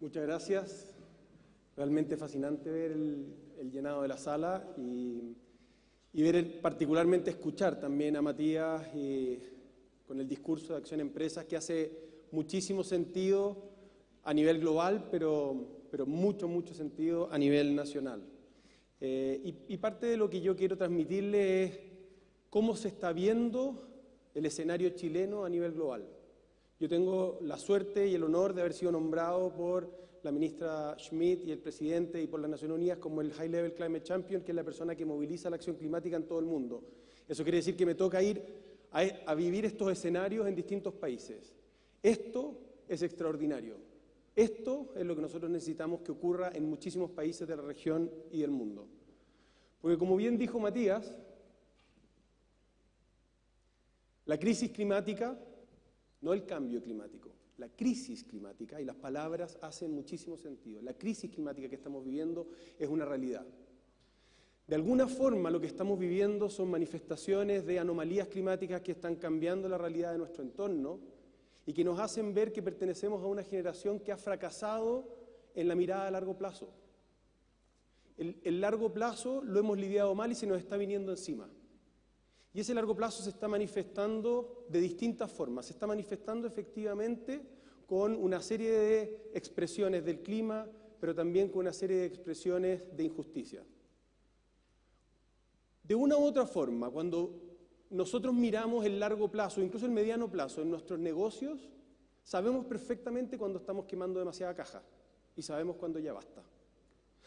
Muchas gracias. Realmente fascinante ver el llenado de la sala y particularmente escuchar también a Matías con el discurso de Acción Empresas, que hace muchísimo sentido a nivel global, pero mucho sentido a nivel nacional. Y parte de lo que yo quiero transmitirle es cómo se está viendo el escenario chileno a nivel global. Yo tengo la suerte y el honor de haber sido nombrado por la ministra Schmidt y el presidente y por las Naciones Unidas como el High Level Climate Champion, que es la persona que moviliza la acción climática en todo el mundo. Eso quiere decir que me toca ir a vivir estos escenarios en distintos países. Esto es extraordinario. Esto es lo que nosotros necesitamos que ocurra en muchísimos países de la región y del mundo. Porque como bien dijo Matías, la crisis climática, no el cambio climático, la crisis climática, y las palabras hacen muchísimo sentido. La crisis climática que estamos viviendo es una realidad. De alguna forma lo que estamos viviendo son manifestaciones de anomalías climáticas que están cambiando la realidad de nuestro entorno y que nos hacen ver que pertenecemos a una generación que ha fracasado en la mirada a largo plazo. El largo plazo lo hemos lidiado mal y se nos está viniendo encima. Y ese largo plazo se está manifestando de distintas formas. Se está manifestando efectivamente con una serie de expresiones del clima, pero también con una serie de expresiones de injusticia. De una u otra forma, cuando nosotros miramos el largo plazo, incluso el mediano plazo en nuestros negocios, sabemos perfectamente cuando estamos quemando demasiada caja y sabemos cuando ya basta.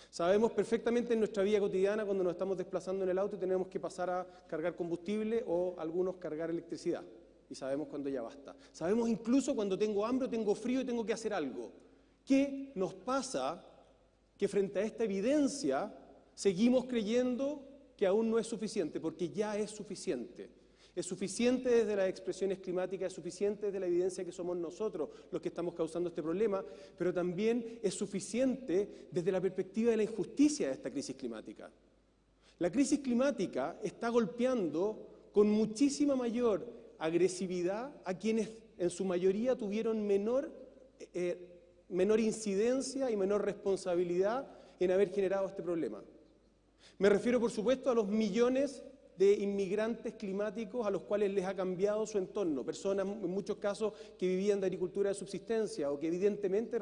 Sabemos perfectamente en nuestra vida cotidiana cuando nos estamos desplazando en el auto y tenemos que pasar a cargar combustible o algunos cargar electricidad. Y sabemos cuando ya basta. Sabemos incluso cuando tengo hambre o tengo frío y tengo que hacer algo. ¿Qué nos pasa que frente a esta evidencia seguimos creyendo que aún no es suficiente? Porque ya es suficiente. Es suficiente desde las expresiones climáticas, es suficiente desde la evidencia que somos nosotros los que estamos causando este problema, pero también es suficiente desde la perspectiva de la injusticia de esta crisis climática. La crisis climática está golpeando con muchísima mayor agresividad a quienes en su mayoría tuvieron menor incidencia y menor responsabilidad en haber generado este problema. Me refiero, por supuesto, a los millones de inmigrantes climáticos a los cuales les ha cambiado su entorno, personas en muchos casos que vivían de agricultura de subsistencia o que evidentemente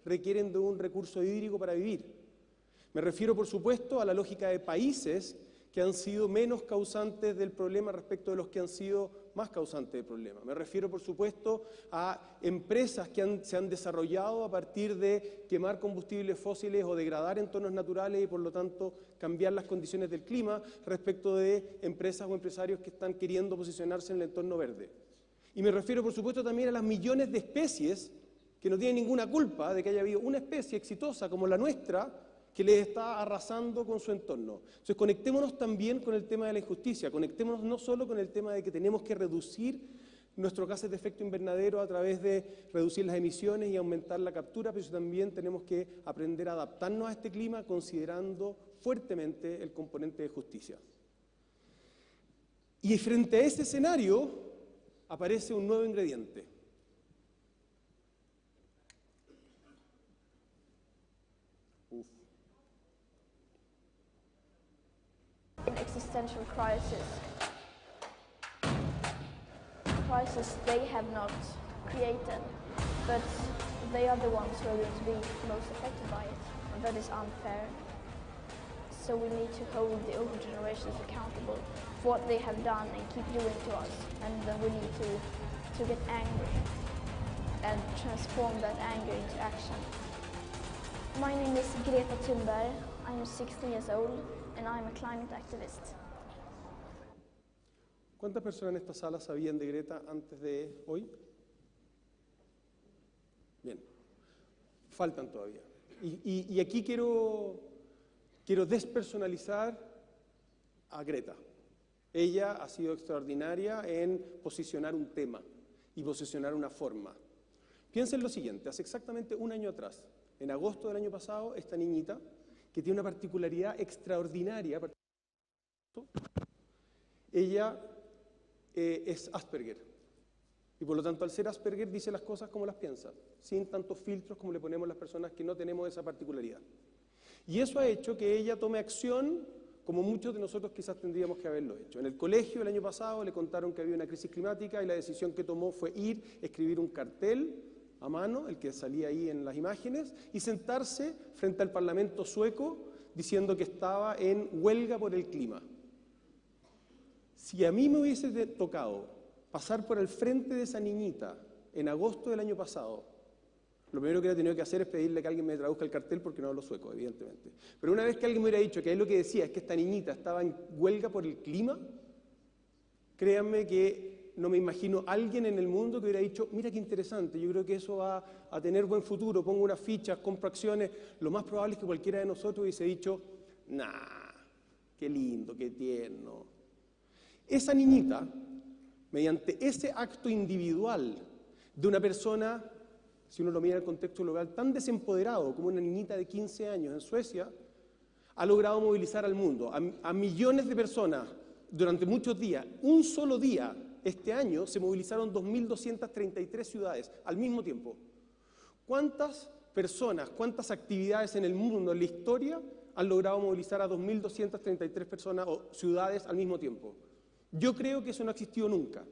requieren de un recurso hídrico para vivir. Me refiero, por supuesto, a la lógica de países que han sido menos causantes del problema respecto de los que han sido más causantes del problema. Me refiero, por supuesto, a empresas que se han desarrollado a partir de quemar combustibles fósiles o degradar entornos naturales y, por lo tanto, cambiar las condiciones del clima respecto de empresas o empresarios que están queriendo posicionarse en el entorno verde. Y me refiero, por supuesto, también a las millones de especies que no tienen ninguna culpa de que haya habido una especie exitosa como la nuestra que les está arrasando con su entorno. Entonces, conectémonos también con el tema de la injusticia, conectémonos no solo con el tema de que tenemos que reducir nuestros gases de efecto invernadero a través de reducir las emisiones y aumentar la captura, pero también tenemos que aprender a adaptarnos a este clima considerando fuertemente el componente de justicia. Y frente a ese escenario aparece un nuevo ingrediente. Existential crisis they have not created, but they are the ones who are going to be most affected by it, and that is unfair. So we need to hold the older generations accountable for what they have done and keep doing to us, and then we need to get angry and transform that anger into action. My name is Greta Thunberg. I'm 16 years old and I'm a climate activist. ¿Cuántas personas en esta sala sabían de Greta antes de hoy? Bien, faltan todavía. Y aquí quiero despersonalizar a Greta. Ella ha sido extraordinaria en posicionar un tema y posicionar una forma. Piensen lo siguiente, hace exactamente un año atrás, en agosto del año pasado, esta niñita, que tiene una particularidad extraordinaria, ella es Asperger. Y por lo tanto, al ser Asperger, dice las cosas como las piensa, sin tantos filtros como le ponemos las personas que no tenemos esa particularidad. Y eso ha hecho que ella tome acción como muchos de nosotros quizás tendríamos que haberlo hecho. En el colegio el año pasado le contaron que había una crisis climática y la decisión que tomó fue escribir un cartel a mano, el que salía ahí en las imágenes, y sentarse frente al Parlamento sueco diciendo que estaba en huelga por el clima. Si a mí me hubiese tocado pasar por el frente de esa niñita en agosto del año pasado, lo primero que hubiera tenido que hacer es pedirle que alguien me traduzca el cartel porque no hablo sueco, evidentemente. Pero una vez que alguien me hubiera dicho que ahí lo que decía es que esta niñita estaba en huelga por el clima, créanme que no me imagino a alguien en el mundo que hubiera dicho, mira qué interesante, yo creo que eso va a tener buen futuro, pongo unas fichas, compro acciones. Lo más probable es que cualquiera de nosotros hubiese dicho, nah, qué lindo, qué tierno. Esa niñita, mediante ese acto individual de una persona, si uno lo mira en el contexto global, tan desempoderado como una niñita de 15 años en Suecia, ha logrado movilizar al mundo, a millones de personas durante muchos días. Un solo día, este año, se movilizaron 2.233 ciudades al mismo tiempo. ¿Cuántas personas, cuántas actividades en el mundo, en la historia, han logrado movilizar a 2.233 personas o ciudades al mismo tiempo? Yo creo que eso no ha existido nunca.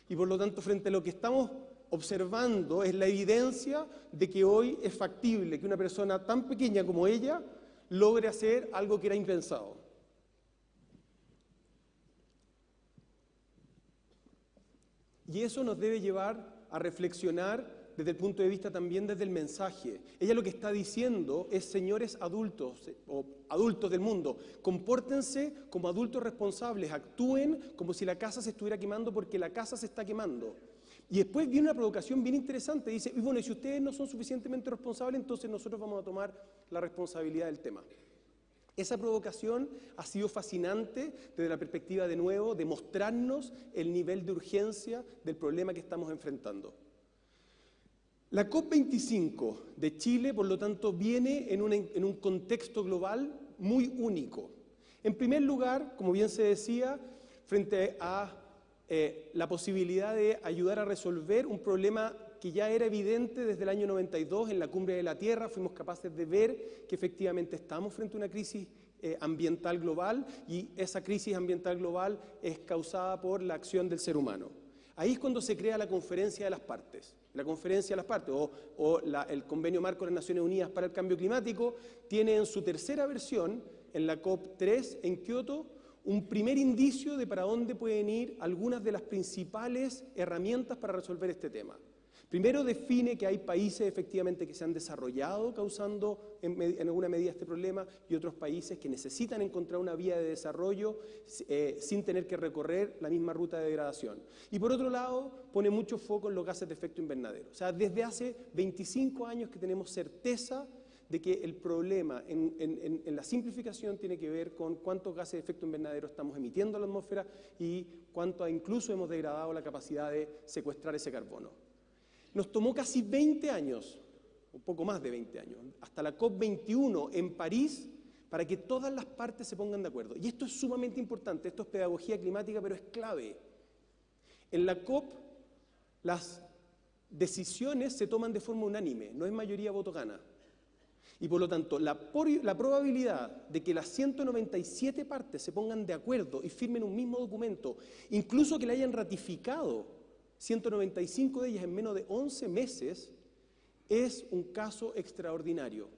Y por lo tanto, frente a lo que estamos observando es la evidencia de que hoy es factible que una persona tan pequeña como ella logre hacer algo que era impensado. Y eso nos debe llevar a reflexionar desde el punto de vista también desde el mensaje. Ella lo que está diciendo es, señores adultos o adultos del mundo, compórtense como adultos responsables, actúen como si la casa se estuviera quemando porque la casa se está quemando. Y después viene una provocación bien interesante, dice, y bueno, y si ustedes no son suficientemente responsables, entonces nosotros vamos a tomar la responsabilidad del tema. Esa provocación ha sido fascinante desde la perspectiva, de nuevo, de mostrarnos el nivel de urgencia del problema que estamos enfrentando. La COP25 de Chile, por lo tanto, viene en un contexto global muy único. En primer lugar, como bien se decía, frente a la posibilidad de ayudar a resolver un problema que ya era evidente desde el año 92 en la Cumbre de la Tierra. Fuimos capaces de ver que efectivamente estamos frente a una crisis ambiental global, y esa crisis ambiental global es causada por la acción del ser humano. Ahí es cuando se crea la Conferencia de las Partes. La Conferencia de las Partes, el Convenio Marco de las Naciones Unidas para el Cambio Climático, tiene en su tercera versión, en la COP3 en Kioto, un primer indicio de para dónde pueden ir algunas de las principales herramientas para resolver este tema. Primero define que hay países efectivamente que se han desarrollado causando en alguna medida este problema, y otros países que necesitan encontrar una vía de desarrollo sin tener que recorrer la misma ruta de degradación. Y por otro lado, pone mucho foco en los gases de efecto invernadero. O sea, desde hace 25 años que tenemos certeza de que el problema en la simplificación tiene que ver con cuántos gases de efecto invernadero estamos emitiendo a la atmósfera y cuánto incluso hemos degradado la capacidad de secuestrar ese carbono. Nos tomó casi 20 años, un poco más de 20 años, hasta la COP21 en París, para que todas las partes se pongan de acuerdo. Y esto es sumamente importante, esto es pedagogía climática, pero es clave. En la COP, las decisiones se toman de forma unánime, no es mayoría voto gana. Y por lo tanto, la probabilidad de que las 197 partes se pongan de acuerdo y firmen un mismo documento, incluso que le hayan ratificado 195 de ellas en menos de 11 meses, es un caso extraordinario,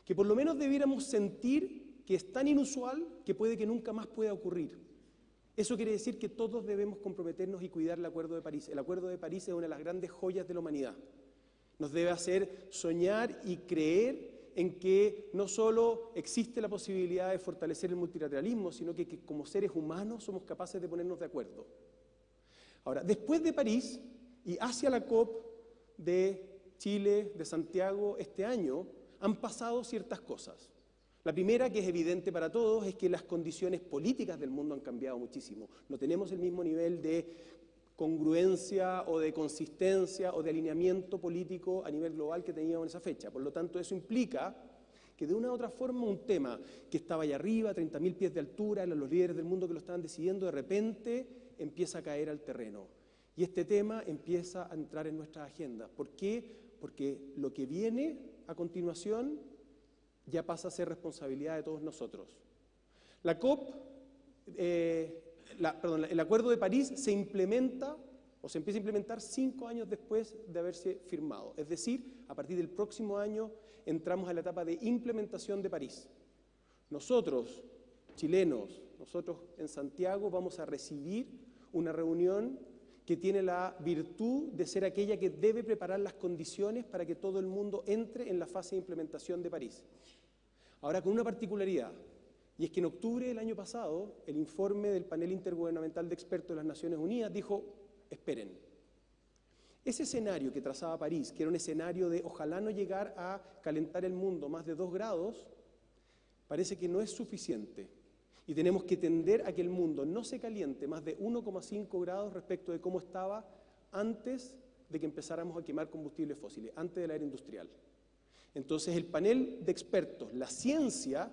que por lo menos debiéramos sentir que es tan inusual que puede que nunca más pueda ocurrir. Eso quiere decir que todos debemos comprometernos y cuidar el Acuerdo de París. El Acuerdo de París es una de las grandes joyas de la humanidad. Nos debe hacer soñar y creer en que no solo existe la posibilidad de fortalecer el multilateralismo, sino que como seres humanos somos capaces de ponernos de acuerdo. Ahora, después de París y hacia la COP de Chile, de Santiago, este año, han pasado ciertas cosas. La primera, que es evidente para todos, es que las condiciones políticas del mundo han cambiado muchísimo. No tenemos el mismo nivel de congruencia o de consistencia o de alineamiento político a nivel global que teníamos en esa fecha. Por lo tanto, eso implica que de una u otra forma un tema que estaba allá arriba, 30.000 pies de altura, eran los líderes del mundo que lo estaban decidiendo, de repente empieza a caer al terreno. Y este tema empieza a entrar en nuestras agendas. ¿Por qué? Porque lo que viene a continuación ya pasa a ser responsabilidad de todos nosotros. El Acuerdo de París se implementa o se empieza a implementar 5 años después de haberse firmado. Es decir, a partir del próximo año entramos a la etapa de implementación de París. Nosotros, chilenos, nosotros en Santiago vamos a recibir una reunión que tiene la virtud de ser aquella que debe preparar las condiciones para que todo el mundo entre en la fase de implementación de París. Ahora, con una particularidad, y es que en octubre del año pasado, el informe del Panel Intergubernamental de Expertos de las Naciones Unidas dijo, esperen, ese escenario que trazaba París, que era un escenario de ojalá no llegar a calentar el mundo más de 2 grados, parece que no es suficiente. Y tenemos que tender a que el mundo no se caliente más de 1,5 grados respecto de cómo estaba antes de que empezáramos a quemar combustibles fósiles, antes de la era industrial. Entonces el panel de expertos, la ciencia,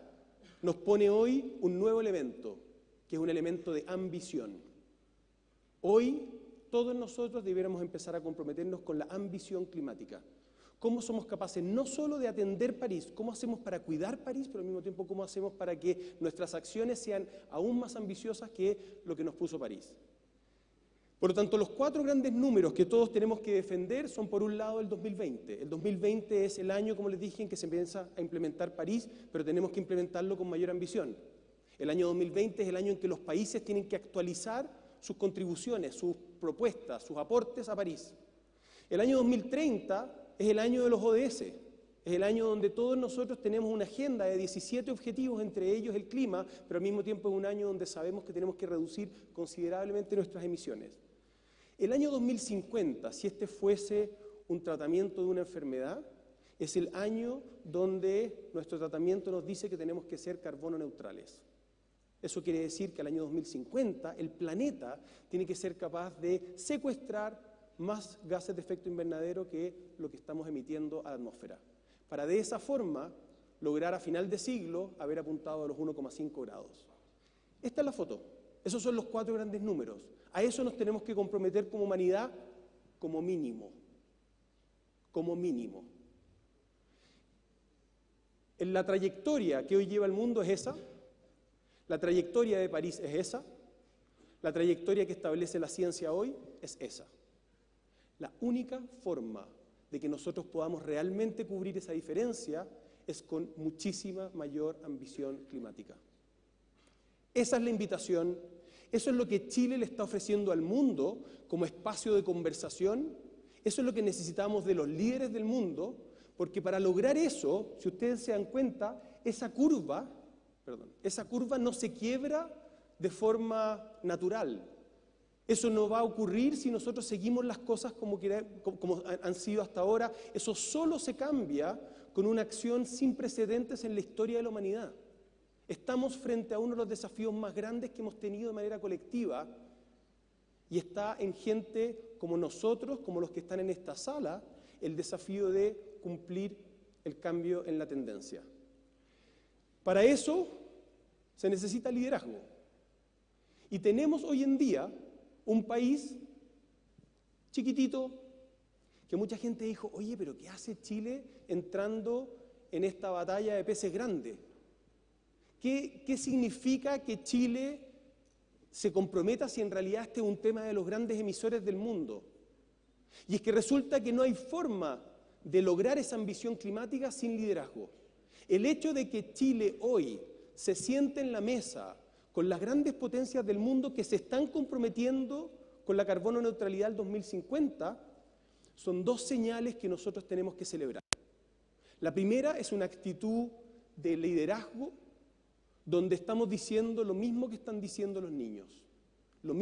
nos pone hoy un nuevo elemento, que es un elemento de ambición. Hoy todos nosotros debiéramos empezar a comprometernos con la ambición climática. ¿Cómo somos capaces no solo de atender París, cómo hacemos para cuidar París, pero al mismo tiempo cómo hacemos para que nuestras acciones sean aún más ambiciosas que lo que nos puso París? Por lo tanto, los 4 grandes números que todos tenemos que defender son, por un lado, el 2020. El 2020 es el año, como les dije, en que se empieza a implementar París, pero tenemos que implementarlo con mayor ambición. El año 2020 es el año en que los países tienen que actualizar sus contribuciones, sus propuestas, sus aportes a París. El año 2030 es el año de los ODS, es el año donde todos nosotros tenemos una agenda de 17 objetivos, entre ellos el clima, pero al mismo tiempo es un año donde sabemos que tenemos que reducir considerablemente nuestras emisiones. El año 2050, si este fuese un tratamiento de una enfermedad, es el año donde nuestro tratamiento nos dice que tenemos que ser carbono neutrales. Eso quiere decir que al año 2050 el planeta tiene que ser capaz de secuestrar más gases de efecto invernadero que lo que estamos emitiendo a la atmósfera, para de esa forma lograr a final de siglo haber apuntado a los 1,5 grados. Esta es la foto. Esos son los 4 grandes números. A eso nos tenemos que comprometer como humanidad como mínimo. Como mínimo. En la trayectoria que hoy lleva el mundo es esa. La trayectoria de París es esa. La trayectoria que establece la ciencia hoy es esa. La única forma de que nosotros podamos realmente cubrir esa diferencia es con muchísima mayor ambición climática. Esa es la invitación, eso es lo que Chile le está ofreciendo al mundo como espacio de conversación, eso es lo que necesitamos de los líderes del mundo, porque para lograr eso, si ustedes se dan cuenta, esa curva no se quiebra de forma natural. Eso no va a ocurrir si nosotros seguimos las cosas como han sido hasta ahora. Eso solo se cambia con una acción sin precedentes en la historia de la humanidad. Estamos frente a uno de los desafíos más grandes que hemos tenido de manera colectiva y está en gente como nosotros, como los que están en esta sala, el desafío de cumplir el cambio en la tendencia. Para eso se necesita liderazgo. Y tenemos hoy en día un país chiquitito, que mucha gente dijo, oye, pero ¿qué hace Chile entrando en esta batalla de peces grandes? ¿Qué significa que Chile se comprometa si en realidad este es un tema de los grandes emisores del mundo? Y es que resulta que no hay forma de lograr esa ambición climática sin liderazgo. El hecho de que Chile hoy se siente en la mesa con las grandes potencias del mundo que se están comprometiendo con la carbono neutralidad al 2050, son 2 señales que nosotros tenemos que celebrar. La primera es una actitud de liderazgo donde estamos diciendo lo mismo que están diciendo los niños, el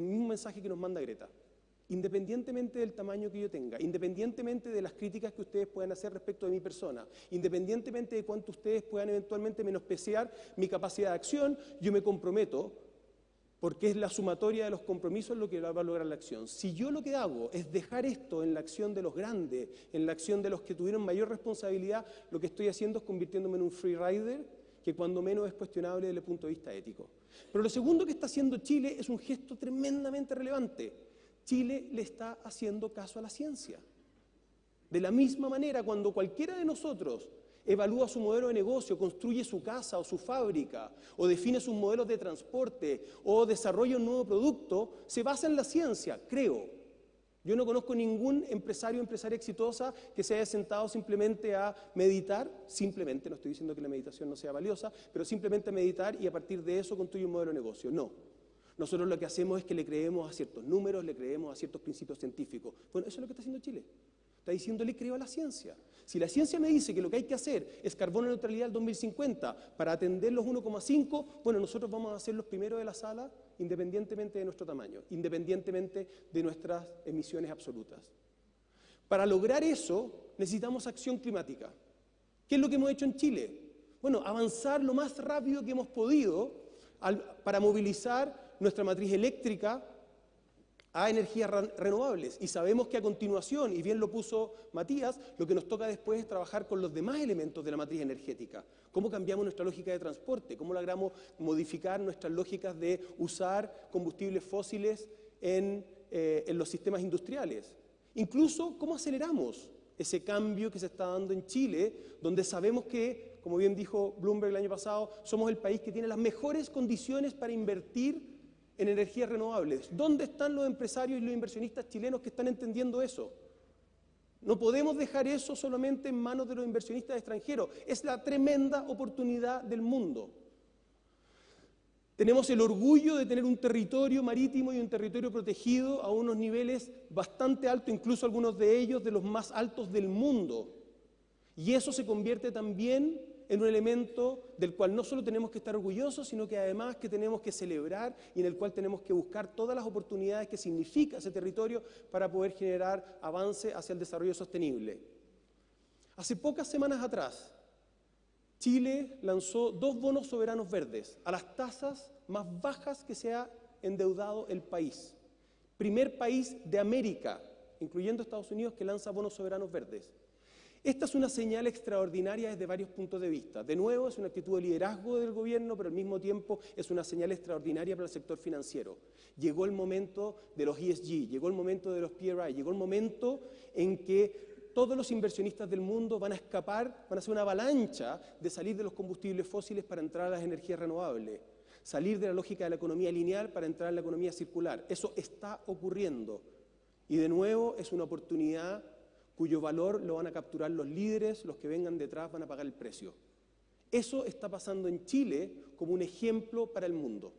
mismo mensaje que nos manda Greta, independientemente del tamaño que yo tenga, independientemente de las críticas que ustedes puedan hacer respecto de mi persona, independientemente de cuánto ustedes puedan eventualmente menospreciar mi capacidad de acción, yo me comprometo, porque es la sumatoria de los compromisos lo que va a lograr la acción. Si yo lo que hago es dejar esto en la acción de los grandes, en la acción de los que tuvieron mayor responsabilidad, lo que estoy haciendo es convirtiéndome en un free rider, que cuando menos es cuestionable desde el punto de vista ético. Pero lo segundo que está haciendo Chile es un gesto tremendamente relevante. Chile le está haciendo caso a la ciencia. De la misma manera, cuando cualquiera de nosotros evalúa su modelo de negocio, construye su casa o su fábrica, o define sus modelos de transporte, o desarrolla un nuevo producto, se basa en la ciencia, creo. Yo no conozco ningún empresario o empresaria exitosa que se haya sentado simplemente a meditar, simplemente, no estoy diciendo que la meditación no sea valiosa, pero simplemente a meditar y a partir de eso construye un modelo de negocio. No. Nosotros lo que hacemos es que le creemos a ciertos números, le creemos a ciertos principios científicos. Bueno, eso es lo que está haciendo Chile. Está diciendo, le creo a la ciencia. Si la ciencia me dice que lo que hay que hacer es carbono neutralidad al 2050 para atender los 1,5, bueno, nosotros vamos a ser los primeros de la sala independientemente de nuestro tamaño, independientemente de nuestras emisiones absolutas. Para lograr eso necesitamos acción climática. ¿Qué es lo que hemos hecho en Chile? Bueno, avanzar lo más rápido que hemos podido para movilizar nuestra matriz eléctrica a energías renovables. Y sabemos que a continuación, y bien lo puso Matías, lo que nos toca después es trabajar con los demás elementos de la matriz energética. ¿Cómo cambiamos nuestra lógica de transporte? ¿Cómo logramos modificar nuestras lógicas de usar combustibles fósiles en los sistemas industriales? Incluso, ¿cómo aceleramos ese cambio que se está dando en Chile, donde sabemos que, como bien dijo Bloomberg el año pasado, somos el país que tiene las mejores condiciones para invertir en energías renovables? ¿Dónde están los empresarios y los inversionistas chilenos que están entendiendo eso? No podemos dejar eso solamente en manos de los inversionistas extranjeros. Es la tremenda oportunidad del mundo. Tenemos el orgullo de tener un territorio marítimo y un territorio protegido a unos niveles bastante altos, incluso algunos de ellos de los más altos del mundo. Y eso se convierte también en un elemento del cual no solo tenemos que estar orgullosos, sino que además que tenemos que celebrar y en el cual tenemos que buscar todas las oportunidades que significa ese territorio para poder generar avance hacia el desarrollo sostenible. Hace pocas semanas atrás, Chile lanzó 2 bonos soberanos verdes a las tasas más bajas que se ha endeudado el país. Primer país de América, incluyendo Estados Unidos, que lanza bonos soberanos verdes. Esta es una señal extraordinaria desde varios puntos de vista. De nuevo, es una actitud de liderazgo del gobierno, pero al mismo tiempo es una señal extraordinaria para el sector financiero. Llegó el momento de los ESG, llegó el momento de los PRI, llegó el momento en que todos los inversionistas del mundo van a escapar, van a hacer una avalancha de salir de los combustibles fósiles para entrar a las energías renovables, salir de la lógica de la economía lineal para entrar en la economía circular. Eso está ocurriendo. Y de nuevo es una oportunidad cuyo valor lo van a capturar los líderes, los que vengan detrás van a pagar el precio. Eso está pasando en Chile como un ejemplo para el mundo.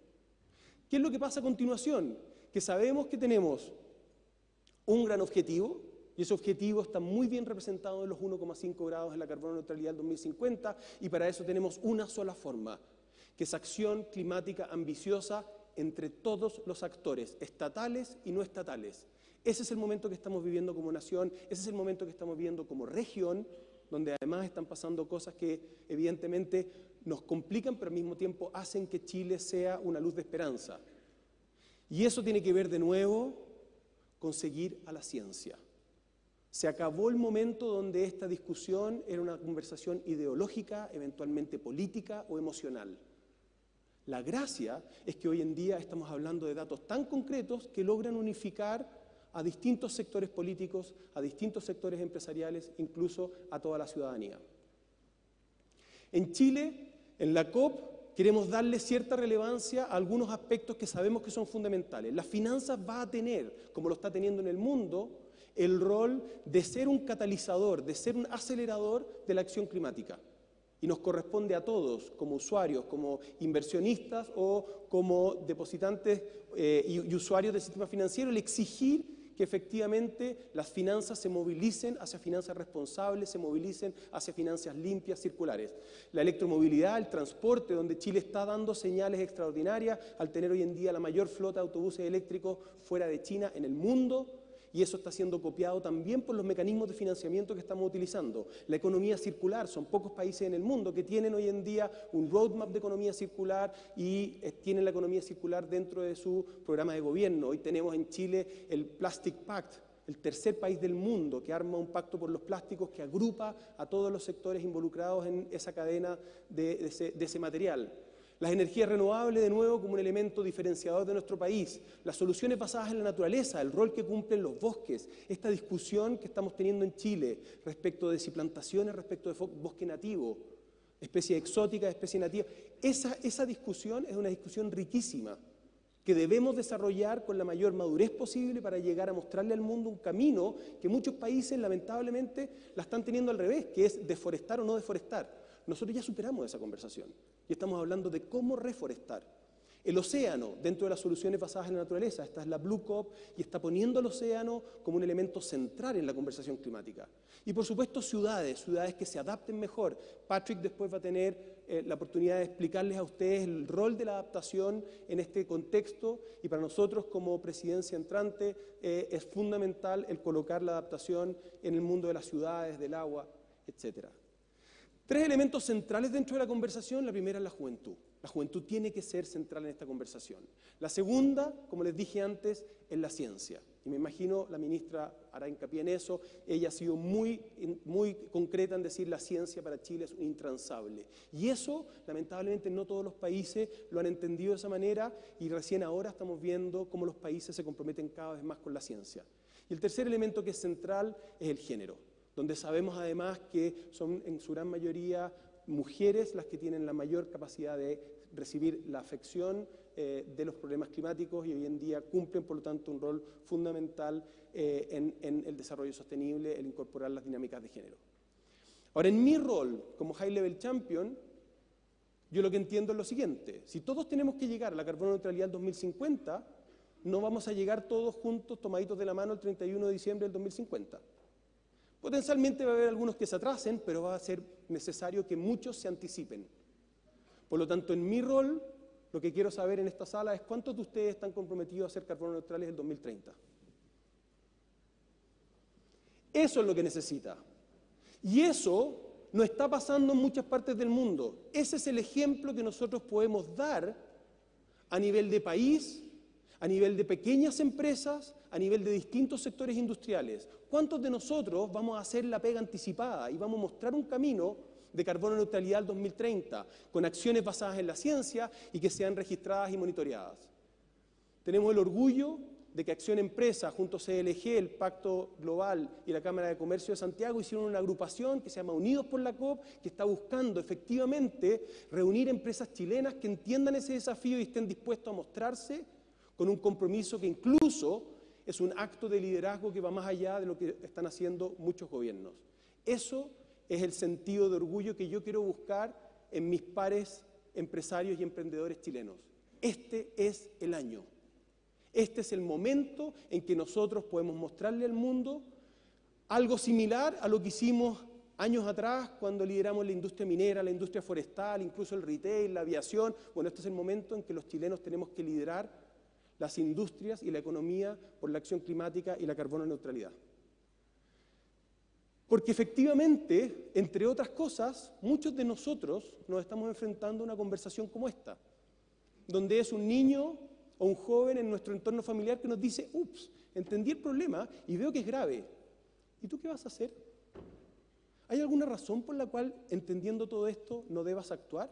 ¿Qué es lo que pasa a continuación? Que sabemos que tenemos un gran objetivo, y ese objetivo está muy bien representado en los 1,5 grados en la carbono neutralidad del 2050, y para eso tenemos una sola forma, que es acción climática ambiciosa entre todos los actores, estatales y no estatales. Ese es el momento que estamos viviendo como nación, ese es el momento que estamos viviendo como región, donde además están pasando cosas que evidentemente nos complican, pero al mismo tiempo hacen que Chile sea una luz de esperanza. Y eso tiene que ver de nuevo con seguir a la ciencia. Se acabó el momento donde esta discusión era una conversación ideológica, eventualmente política o emocional. La gracia es que hoy en día estamos hablando de datos tan concretos que logran unificar a distintos sectores políticos, a distintos sectores empresariales, incluso a toda la ciudadanía. En Chile, en la COP, queremos darle cierta relevancia a algunos aspectos que sabemos que son fundamentales. Las finanzas va a tener, como lo está teniendo en el mundo, el rol de ser un catalizador, de ser un acelerador de la acción climática. Y nos corresponde a todos, como usuarios, como inversionistas o como depositantes y usuarios del sistema financiero, el exigir que efectivamente las finanzas se movilicen hacia finanzas responsables, se movilicen hacia finanzas limpias, circulares. La electromovilidad, el transporte, donde Chile está dando señales extraordinarias al tener hoy en día la mayor flota de autobuses eléctricos fuera de China en el mundo, y eso está siendo copiado también por los mecanismos de financiamiento que estamos utilizando. La economía circular, son pocos países en el mundo que tienen hoy en día un roadmap de economía circular y tienen la economía circular dentro de su programa de gobierno. Hoy tenemos en Chile el Plastic Pact, el tercer país del mundo que arma un pacto por los plásticos que agrupa a todos los sectores involucrados en esa cadena de ese material. Las energías renovables, de nuevo, como un elemento diferenciador de nuestro país. Las soluciones basadas en la naturaleza, el rol que cumplen los bosques. Esta discusión que estamos teniendo en Chile respecto de si plantaciones, respecto de bosque nativo, especie exótica, especie nativa. Esa discusión es una discusión riquísima que debemos desarrollar con la mayor madurez posible para llegar a mostrarle al mundo un camino que muchos países, lamentablemente, la están teniendo al revés, que es deforestar o no deforestar. Nosotros ya superamos esa conversación y estamos hablando de cómo reforestar. El océano, dentro de las soluciones basadas en la naturaleza, esta es la Blue COP y está poniendo al océano como un elemento central en la conversación climática. Y por supuesto ciudades que se adapten mejor. Patrick después va a tener la oportunidad de explicarles a ustedes el rol de la adaptación en este contexto y para nosotros como presidencia entrante es fundamental el colocar la adaptación en el mundo de las ciudades, del agua, etcétera. 3 elementos centrales dentro de la conversación. La primera es la juventud. La juventud tiene que ser central en esta conversación. La segunda, como les dije antes, es la ciencia. Y me imagino la ministra hará hincapié en eso. Ella ha sido muy concreta en decir la ciencia para Chile es intransable. Y eso, lamentablemente, no todos los países lo han entendido de esa manera y recién ahora estamos viendo cómo los países se comprometen cada vez más con la ciencia. Y el tercer elemento que es central es el género, donde sabemos además que son en su gran mayoría mujeres las que tienen la mayor capacidad de recibir la afección de los problemas climáticos y hoy en día cumplen, por lo tanto, un rol fundamental en el desarrollo sostenible, el incorporar las dinámicas de género. Ahora, en mi rol como High Level Champion, yo lo que entiendo es lo siguiente: si todos tenemos que llegar a la carbono neutralidad del 2050, no vamos a llegar todos juntos, tomaditos de la mano, el 31 de diciembre del 2050. Potencialmente va a haber algunos que se atrasen, pero va a ser necesario que muchos se anticipen. Por lo tanto, en mi rol, lo que quiero saber en esta sala es cuántos de ustedes están comprometidos a ser carbono neutrales el 2030. Eso es lo que necesita. Y eso no está pasando en muchas partes del mundo. Ese es el ejemplo que nosotros podemos dar a nivel de país, a nivel de pequeñas empresas, a nivel de distintos sectores industriales. ¿Cuántos de nosotros vamos a hacer la pega anticipada y vamos a mostrar un camino de carbono neutralidad al 2030 con acciones basadas en la ciencia y que sean registradas y monitoreadas? Tenemos el orgullo de que Acción Empresa, junto a CLG, el Pacto Global y la Cámara de Comercio de Santiago hicieron una agrupación que se llama Unidos por la COP, que está buscando efectivamente reunir empresas chilenas que entiendan ese desafío y estén dispuestos a mostrarse con un compromiso que incluso es un acto de liderazgo que va más allá de lo que están haciendo muchos gobiernos. Eso es el sentido de orgullo que yo quiero buscar en mis pares empresarios y emprendedores chilenos. Este es el año. Este es el momento en que nosotros podemos mostrarle al mundo algo similar a lo que hicimos años atrás cuando lideramos la industria minera, la industria forestal, incluso el retail, la aviación. Bueno, este es el momento en que los chilenos tenemos que liderar las industrias y la economía por la acción climática y la carbono neutralidad. Porque efectivamente, entre otras cosas, muchos de nosotros nos estamos enfrentando a una conversación como esta, donde es un niño o un joven en nuestro entorno familiar que nos dice: ups, entendí el problema y veo que es grave. ¿Y tú qué vas a hacer? ¿Hay alguna razón por la cual, entendiendo todo esto, no debas actuar?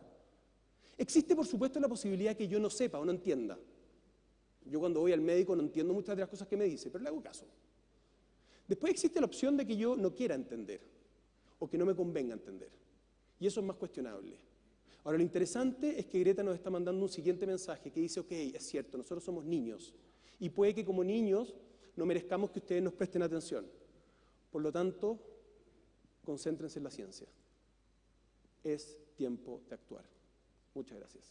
Existe, por supuesto, la posibilidad que yo no sepa o no entienda. Yo cuando voy al médico no entiendo muchas de las cosas que me dice, pero le hago caso. Después existe la opción de que yo no quiera entender o que no me convenga entender. Y eso es más cuestionable. Ahora, lo interesante es que Greta nos está mandando un siguiente mensaje que dice: ok, es cierto, nosotros somos niños y puede que como niños no merezcamos que ustedes nos presten atención. Por lo tanto, concéntrense en la ciencia. Es tiempo de actuar. Muchas gracias.